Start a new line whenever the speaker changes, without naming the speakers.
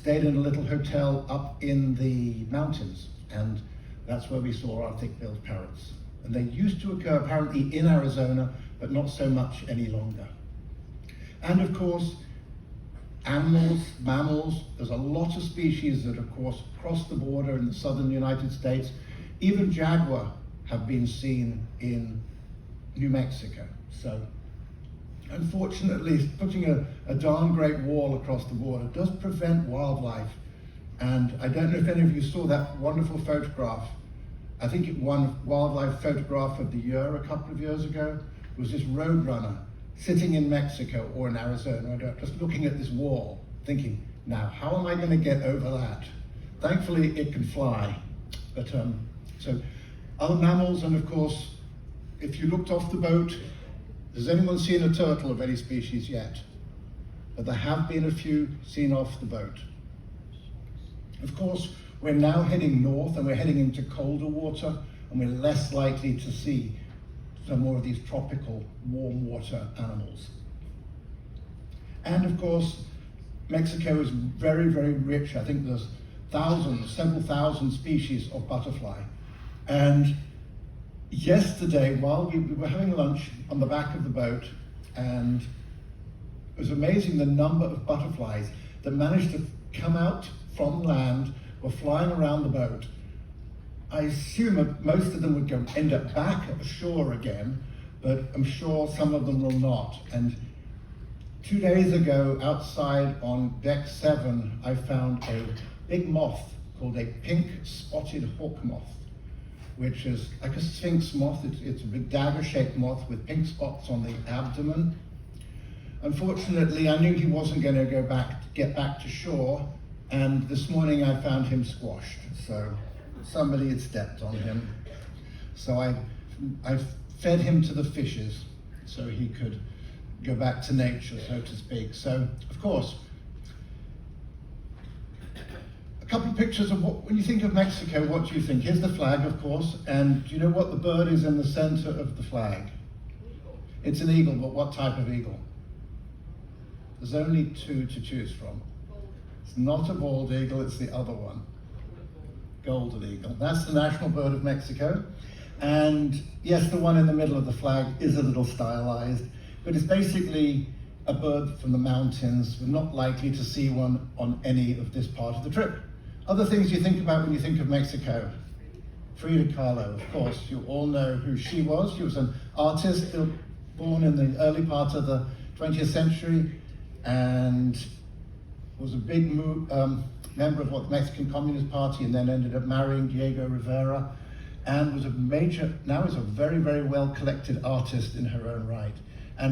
stayed in a little hotel up in the mountains, and that's where we saw our thick-billed parrots. And they used to occur apparently in Arizona, but not so much any longer. And of course, animals, mammals, there's a lot of species that of course cross the border in the southern United States. Even jaguar have been seen in New Mexico. So unfortunately, putting a darn great wall across the border does prevent wildlife. And I don't know if any of you saw that wonderful photograph. I think it won Wildlife Photograph of the Year a couple of years ago. It was this roadrunner sitting in Mexico or in Arizona, just looking at this wall, thinking, now, how am I going to get over that? Thankfully, it can fly. But so other mammals, and of course, if you looked off the boat, has anyone seen a turtle of any species yet? But there have been a few seen off the boat. Of course, we're now heading north and we're heading into colder water, and we're less likely to see some more of these tropical warm water animals. And of course, Mexico is very, very rich. I think there's several thousand species of butterfly. And yesterday, while we were having lunch on the back of the boat, and it was amazing the number of butterflies that managed to come out from land, were flying around the boat. I assume that most of them would end up back at the shore again, but I'm sure some of them will not. And 2 days ago, outside on deck 7, I found a big moth called a pink spotted hawk moth, which is like a sphinx moth. It's a big dagger-shaped moth with pink spots on the abdomen. Unfortunately, I knew he wasn't going to get back to shore, and this morning I found him squashed. So somebody had stepped on him. So I fed him to the fishes so he could go back to nature, so to speak. So, of course, a couple of pictures of when you think of Mexico, what do you think? Here's the flag, of course, and do you know what the bird is in the center of the flag? It's an eagle, but what type of eagle? There's only 2 to choose from. It's not a bald eagle, it's the other one. Golden eagle. That's the national bird of Mexico. And yes, the one in the middle of the flag is a little stylized, but it's basically a bird from the mountains. We're not likely to see one on any of this part of the trip. Other things you think about when you think of Mexico. Frida Kahlo, of course, you all know who she was. She was an artist born in the early part of the 20th century and was a big member of the Mexican Communist Party, and then ended up marrying Diego Rivera, and was now is a very, very well collected artist in her own right.